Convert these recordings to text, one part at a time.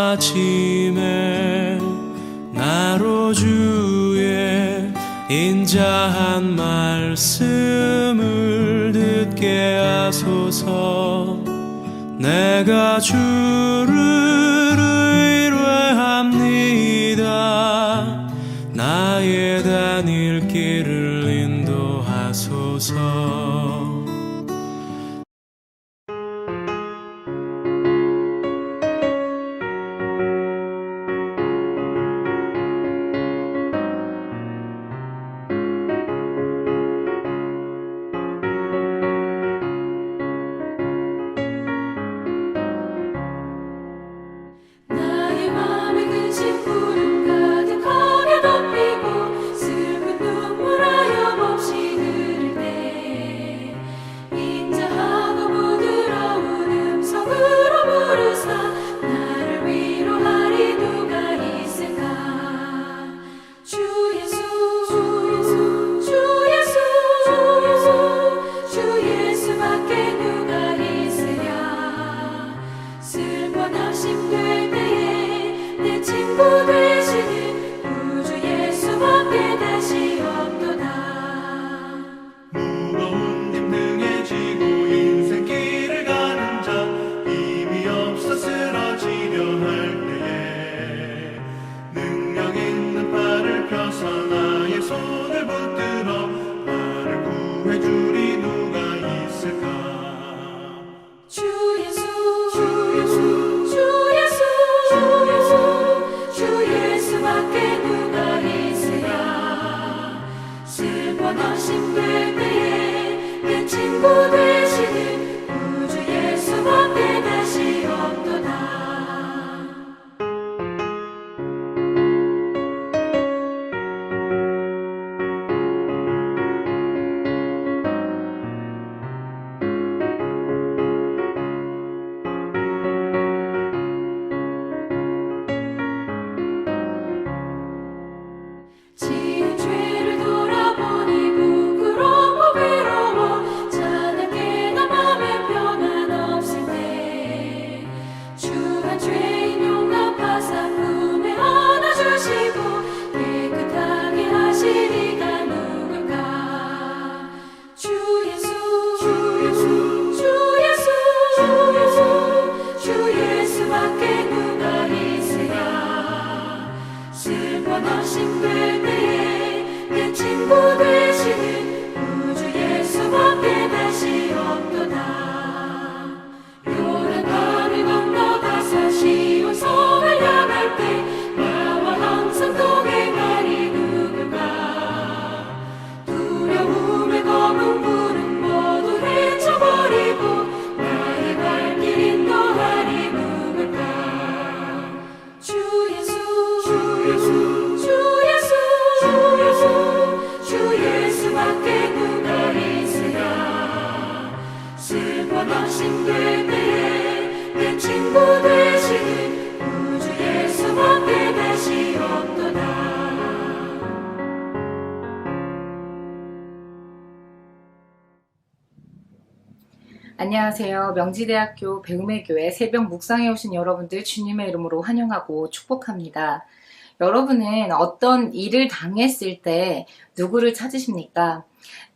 아침에 나로 주의 인자한 말씀을 듣게 하소서. 내가 주를 의뢰합니다. 나의 다닐 길을 인도하소서. 안녕하세요. 명지대학교 배움의 교회 새벽 묵상에 오신 여러분들 주님의 이름으로 환영하고 축복합니다. 여러분은 어떤 일을 당했을 때 누구를 찾으십니까?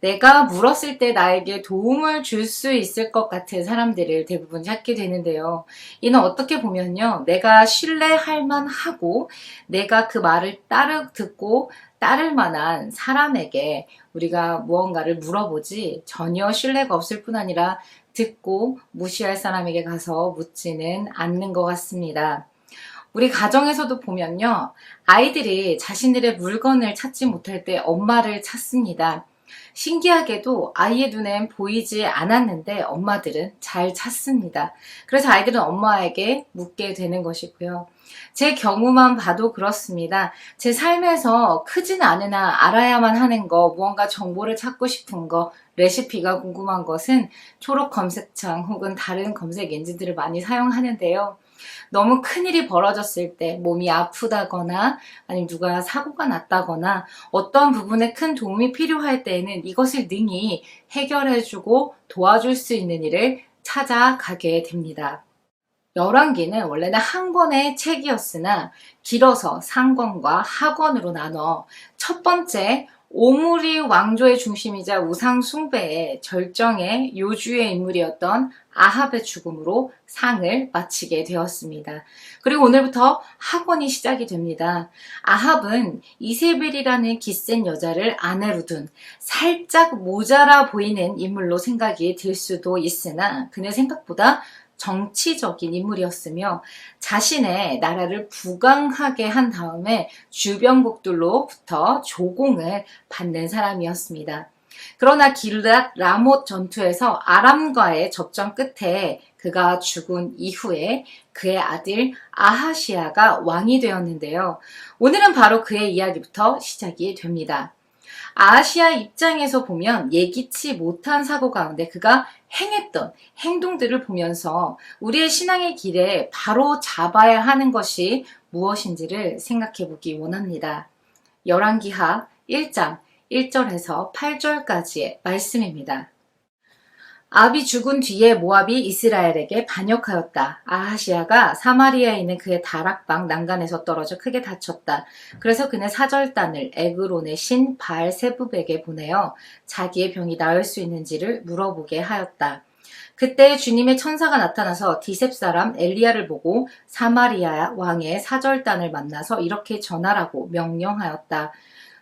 내가 물었을 때 나에게 도움을 줄 수 있을 것 같은 사람들을 대부분 찾게 되는데요. 이는 어떻게 보면요, 내가 신뢰할 만하고 내가 그 말을 듣고 따를 만한 사람에게 우리가 무언가를 물어보지 전혀 신뢰가 없을 뿐 아니라 듣고 무시할 사람에게 가서 묻지는 않는 것 같습니다. 우리 가정에서도 보면요, 아이들이 자신들의 물건을 찾지 못할 때 엄마를 찾습니다. 신기하게도 아이의 눈엔 보이지 않았는데 엄마들은 잘 찾습니다. 그래서 아이들은 엄마에게 묻게 되는 것이고요. 제 경우만 봐도 그렇습니다. 제 삶에서 크진 않으나 알아야만 하는 거, 무언가 정보를 찾고 싶은 거, 레시피가 궁금한 것은 초록 검색창 혹은 다른 검색 엔진들을 많이 사용하는데요. 너무 큰일이 벌어졌을 때, 몸이 아프다거나 아니면 누가 사고가 났다거나 어떤 부분에 큰 도움이 필요할 때에는 이것을 능히 해결해주고 도와줄 수 있는 일을 찾아가게 됩니다. 열왕기는 원래는 한 권의 책이었으나 길어서 상권과 하권으로 나눠 첫 번째 오므리 왕조의 중심이자 우상 숭배의 절정의 요주의 인물이었던 아합의 죽음으로 상을 마치게 되었습니다. 그리고 오늘부터 하권이 시작이 됩니다. 아합은 이세벨이라는 기센 여자를 아내로 둔 살짝 모자라 보이는 인물로 생각이 들 수도 있으나 그는 생각보다 정치적인 인물이었으며 자신의 나라를 부강하게 한 다음에 주변국들로부터 조공을 받는 사람이었습니다. 그러나 길랏 라못 전투에서 아람과의 접전 끝에 그가 죽은 이후에 그의 아들 아하시아가 왕이 되었는데요. 오늘은 바로 그의 이야기부터 시작이 됩니다. 아하시아 입장에서 보면 예기치 못한 사고 가운데 그가 행했던 행동들을 보면서 우리의 신앙의 길에 바로 잡아야 하는 것이 무엇인지를 생각해 보기 원합니다. 열왕기하 1장 1절에서 8절까지의 말씀입니다. 아합이 죽은 뒤에 모압이 이스라엘에게 반역하였다. 아하시아가 사마리아에 있는 그의 다락방 난간에서 떨어져 크게 다쳤다. 그래서 그는 사절단을 에그론의 신 바알세붑에게 보내어 자기의 병이 나을 수 있는지를 물어보게 하였다. 그때 주님의 천사가 나타나서 디셉 사람 엘리야를 보고 사마리아 왕의 사절단을 만나서 이렇게 전하라고 명령하였다.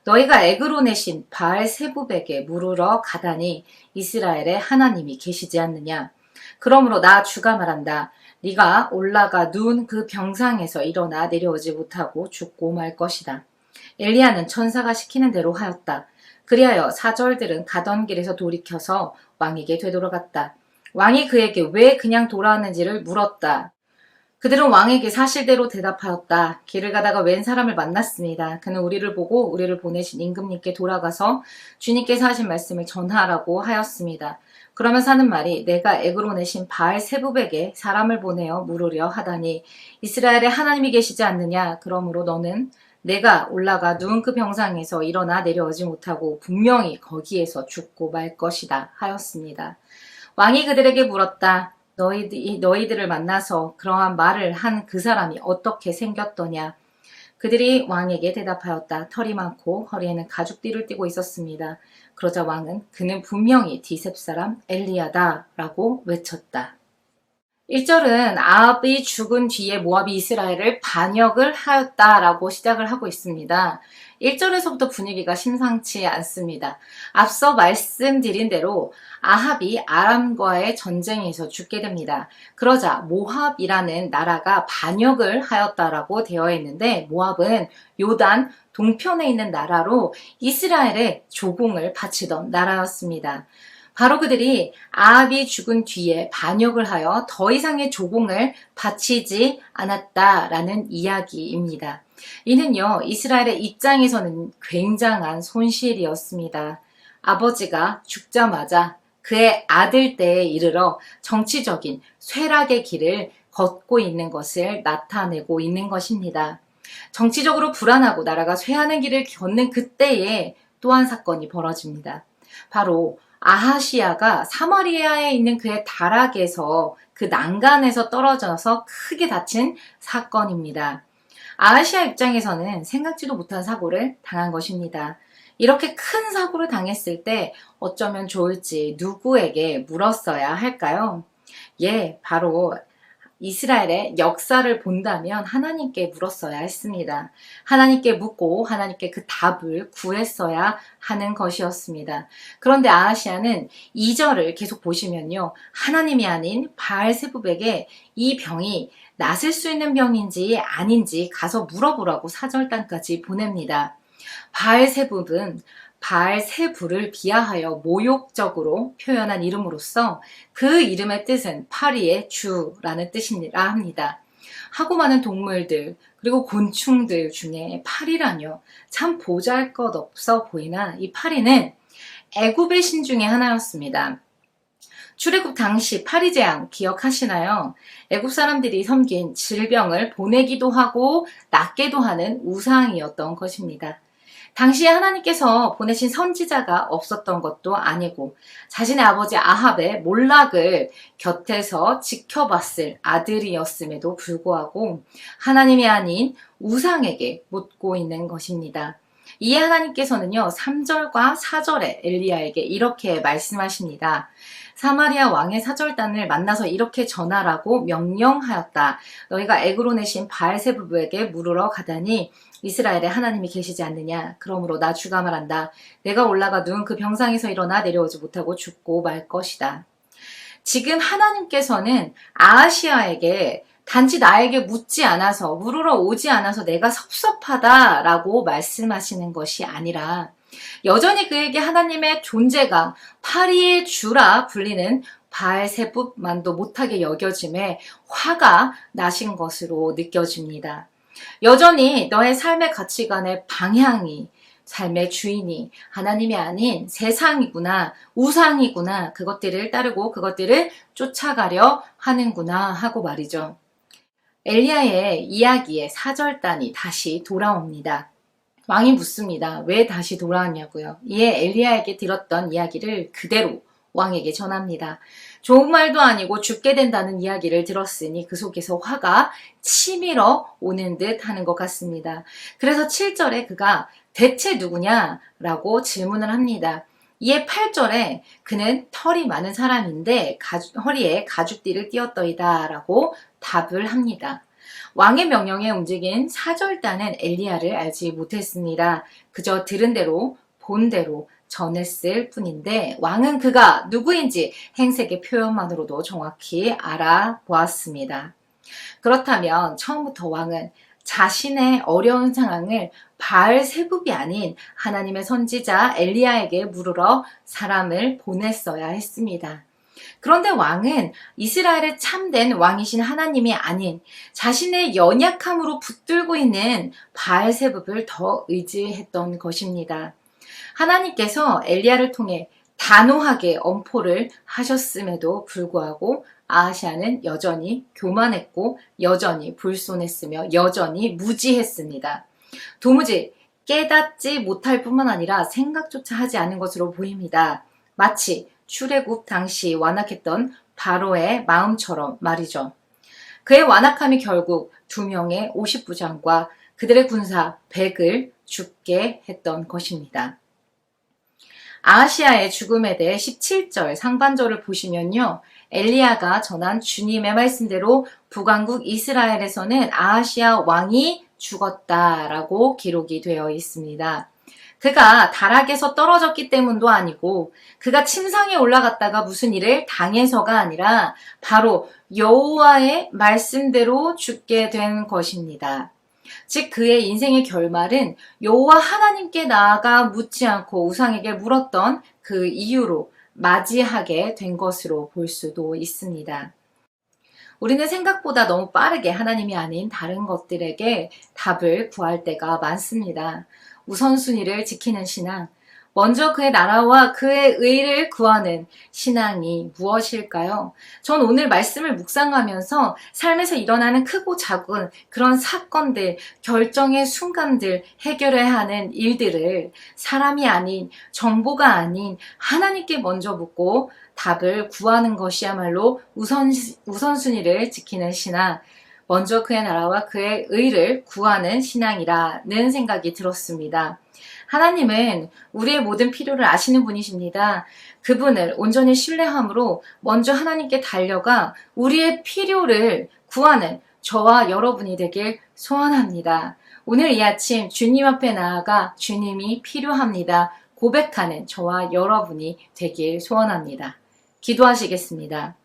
너희가 에그론의 신 바알세붑에게 물으러 가다니 이스라엘에 하나님이 계시지 않느냐. 그러므로 나 주가 말한다. 네가 올라가 누운 그 병상에서 일어나 내려오지 못하고 죽고 말 것이다. 엘리야는 천사가 시키는 대로 하였다. 그리하여 사절들은 가던 길에서 돌이켜서 왕에게 되돌아갔다. 왕이 그에게 왜 그냥 돌아왔는지를 물었다. 그들은 왕에게 사실대로 대답하였다. 길을 가다가 웬 사람을 만났습니다. 그는 우리를 보고 우리를 보내신 임금님께 돌아가서 주님께서 하신 말씀을 전하라고 하였습니다. 그러면서 하는 말이 내가 에그론의 신 바알세붑에게 사람을 보내어 물으려 하다니 이스라엘에 하나님이 계시지 않느냐. 그러므로 너는 내가 올라가 누운 그 병상에서 일어나 내려오지 못하고 분명히 거기에서 죽고 말 것이다 하였습니다. 왕이 그들에게 물었다. 너희들을 만나서 그러한 말을 한 그 사람이 어떻게 생겼더냐? 그들이 왕에게 대답하였다. 털이 많고 허리에는 가죽띠를 띠고 있었습니다. 그러자 왕은 그는 분명히 디셉 사람 엘리야다 라고 외쳤다. 1절은 아합이 죽은 뒤에 모압이 이스라엘을 반역을 하였다라고 시작을 하고 있습니다. 1절에서부터 분위기가 심상치 않습니다. 앞서 말씀드린 대로 아합이 아람과의 전쟁에서 죽게 됩니다. 그러자 모압이라는 나라가 반역을 하였다라고 되어 있는데 모압은 요단 동편에 있는 나라로 이스라엘의 조공을 바치던 나라였습니다. 바로 그들이 아합이 죽은 뒤에 반역을 하여 더 이상의 조공을 바치지 않았다라는 이야기입니다. 이는요, 이스라엘의 입장에서는 굉장한 손실이었습니다. 아버지가 죽자마자 그의 아들 때에 이르러 정치적인 쇠락의 길을 걷고 있는 것을 나타내고 있는 것입니다. 정치적으로 불안하고 나라가 쇠하는 길을 걷는 그때에 또 한 사건이 벌어집니다. 바로 아하시아가 사마리아에 있는 그의 다락에서 그 난간에서 떨어져서 크게 다친 사건입니다. 아하시아 입장에서는 생각지도 못한 사고를 당한 것입니다. 이렇게 큰 사고를 당했을 때 어쩌면 좋을지 누구에게 물었어야 할까요? 바로 이스라엘의 역사를 본다면 하나님께 물었어야 했습니다. 하나님께 묻고 하나님께 그 답을 구했어야 하는 것이었습니다. 그런데 아하시아는 2절을 계속 보시면요. 하나님이 아닌 바알세붑에게 이 병이 낫을 수 있는 병인지 아닌지 가서 물어보라고 사절단까지 보냅니다. 바알세붑은 바알세불을 비하하여 모욕적으로 표현한 이름으로써 그 이름의 뜻은 파리의 주라는 뜻이라 합니다. 하고 많은 동물들 그리고 곤충들 중에 파리라뇨. 참 보잘것없어 보이나 이 파리는 애굽의 신 중에 하나였습니다. 출애굽 당시 파리재앙 기억하시나요? 애굽 사람들이 섬긴 질병을 보내기도 하고 낫게도 하는 우상이었던 것입니다. 당시에 하나님께서 보내신 선지자가 없었던 것도 아니고 자신의 아버지 아합의 몰락을 곁에서 지켜봤을 아들이었음에도 불구하고 하나님이 아닌 우상에게 묻고 있는 것입니다. 이에 하나님께서는요, 3절과 4절에 엘리야에게 이렇게 말씀하십니다. 사마리아 왕의 사절단을 만나서 이렇게 전하라고 명령하였다. 너희가 에그론의 신 바알세부부에게 물으러 가다니 이스라엘에 하나님이 계시지 않느냐. 그러므로 나 주가 말한다. 내가 올라가 눈 그 병상에서 일어나 내려오지 못하고 죽고 말 것이다. 지금 하나님께서는 아하시아에게 단지 나에게 묻지 않아서, 물으러 오지 않아서 내가 섭섭하다라고 말씀하시는 것이 아니라 여전히 그에게 하나님의 존재가 파리의 주라 불리는 바알세붑만도 못하게 여겨짐에 화가 나신 것으로 느껴집니다. 여전히 너의 삶의 가치관의 방향이, 삶의 주인이 하나님이 아닌 세상이구나, 우상이구나, 그것들을 따르고 그것들을 쫓아가려 하는구나 하고 말이죠. 엘리야의 이야기의 4절단이 다시 돌아옵니다. 왕이 묻습니다. 왜 다시 돌아왔냐고요. 이에 엘리야에게 들었던 이야기를 그대로 왕에게 전합니다. 좋은 말도 아니고 죽게 된다는 이야기를 들었으니 그 속에서 화가 치밀어 오는 듯 하는 것 같습니다. 그래서 7절에 그가 대체 누구냐라고 질문을 합니다. 이에 8절에 그는 털이 많은 사람인데 허리에 가죽띠를 띄었더이다 라고 답을 합니다. 왕의 명령에 움직인 사절단은 엘리야를 알지 못했습니다. 그저 들은 대로 본 대로 전했을 뿐인데 왕은 그가 누구인지 행색의 표현만으로도 정확히 알아보았습니다. 그렇다면 처음부터 왕은 자신의 어려운 상황을 바알세붑이 아닌 하나님의 선지자 엘리야에게 물으러 사람을 보냈어야 했습니다. 그런데 왕은 이스라엘의 참된 왕이신 하나님이 아닌 자신의 연약함으로 붙들고 있는 바알세붑을 더 의지했던 것입니다. 하나님께서 엘리야를 통해 단호하게 엄포를 하셨음에도 불구하고 아하시아는 여전히 교만했고 여전히 불손했으며 여전히 무지했습니다. 도무지 깨닫지 못할 뿐만 아니라 생각조차 하지 않은 것으로 보입니다. 마치 출애굽 당시 완악했던 바로의 마음처럼 말이죠. 그의 완악함이 결국 2명의 50부장과 그들의 군사 100을 죽게 했던 것입니다. 아하시아의 죽음에 대해 17절 상반절을 보시면요. 엘리야가 전한 주님의 말씀대로 북왕국 이스라엘에서는 아하시아 왕이 죽었다라고 기록이 되어 있습니다. 그가 다락에서 떨어졌기 때문도 아니고 그가 침상에 올라갔다가 무슨 일을 당해서가 아니라 바로 여호와의 말씀대로 죽게 된 것입니다. 즉 그의 인생의 결말은 여호와 하나님께 나아가 묻지 않고 우상에게 물었던 그 이유로 맞이하게 된 것으로 볼 수도 있습니다. 우리는 생각보다 너무 빠르게 하나님이 아닌 다른 것들에게 답을 구할 때가 많습니다. 우선순위를 지키는 신앙, 먼저 그의 나라와 그의 의를 구하는 신앙이 무엇일까요? 전 오늘 말씀을 묵상하면서 삶에서 일어나는 크고 작은 그런 사건들, 결정의 순간들, 해결해야 하는 일들을 사람이 아닌, 정보가 아닌 하나님께 먼저 묻고 답을 구하는 것이야말로 우선순위를 지키는 신앙, 먼저 그의 나라와 그의 의를 구하는 신앙이라는 생각이 들었습니다. 하나님은 우리의 모든 필요를 아시는 분이십니다. 그분을 온전히 신뢰함으로 먼저 하나님께 달려가 우리의 필요를 구하는 저와 여러분이 되길 소원합니다. 오늘 이 아침 주님 앞에 나아가 주님이 필요합니다. 고백하는 저와 여러분이 되길 소원합니다. 기도하시겠습니다.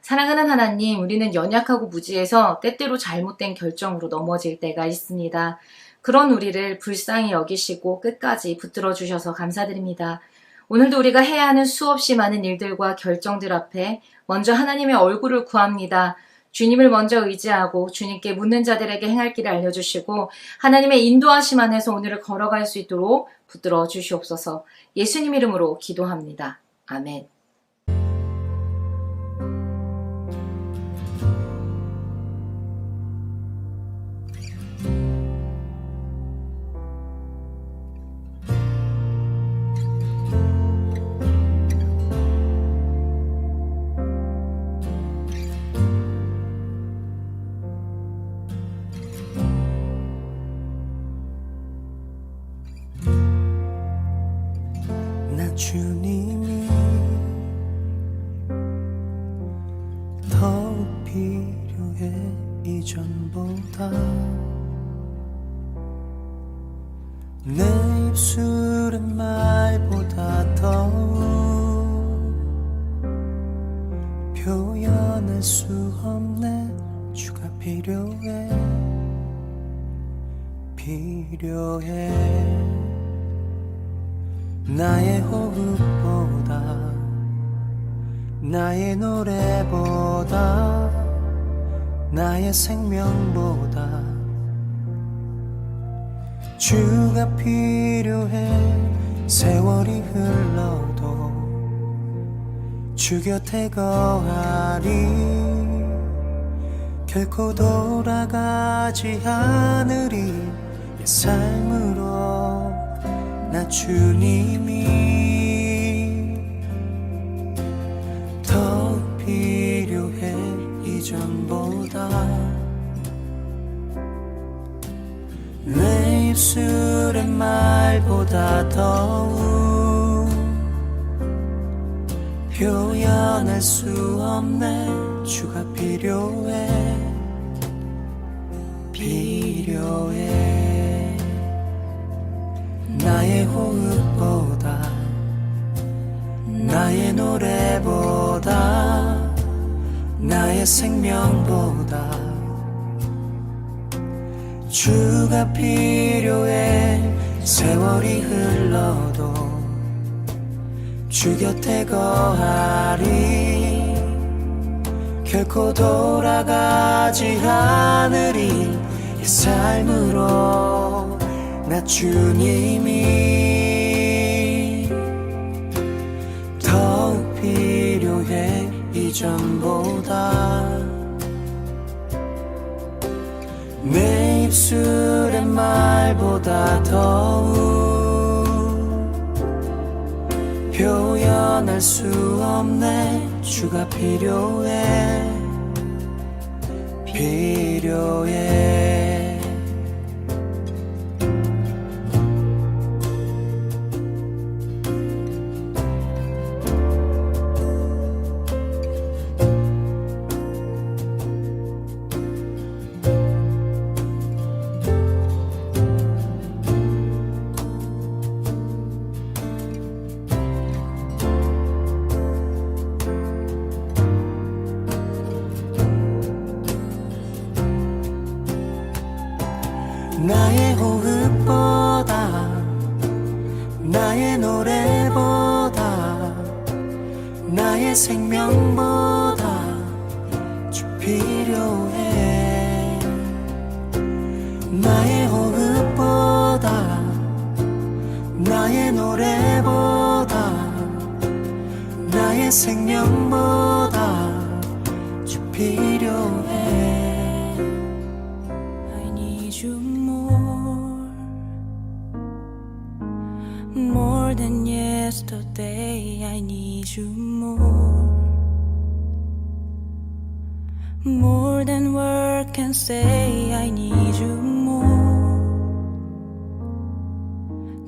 사랑하는 하나님, 우리는 연약하고 무지해서 때때로 잘못된 결정으로 넘어질 때가 있습니다. 그런 우리를 불쌍히 여기시고 끝까지 붙들어 주셔서 감사드립니다. 오늘도 우리가 해야 하는 수없이 많은 일들과 결정들 앞에 먼저 하나님의 얼굴을 구합니다. 주님을 먼저 의지하고 주님께 묻는 자들에게 행할 길을 알려주시고 하나님의 인도하심 안에서 오늘을 걸어갈 수 있도록 붙들어 주시옵소서. 예수님 이름으로 기도합니다. 아멘. 나 주님이 더욱 필요해 이전보다 내 입술의 말보다 더욱 표현할 수 없네 주가 필요해 나의 호흡보다 나의 노래보다 나의 생명보다 주가 필요해 세월이 흘러도 주 곁에 거하리 결코 돌아가지 않으리 내 삶으로 나 주님이 더욱 필요해 이전보다 내 입술의 말보다 더욱 표현할 수 없네 주가 필요해 나의 호흡보다 나의 노래보다 나의 생명보다 주가 필요해 세월이 흘러도 주 곁에 거하리 결코 돌아가지 않으리 이 삶으로 나 주님이 더욱 필요해 이전보다 내 입술의 말보다 더욱 표현할 수 없네 주가 필요해 나의 호흡보다 나의 노래보다 나의 생명보다 주 필요해 나의 호흡보다 나의 노래보다 나의 생명보다 주 필요해 I need you more than yesterday. I need you more than words can say. I need you more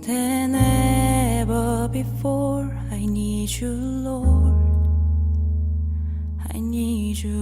than ever before. I need you, Lord. I need you,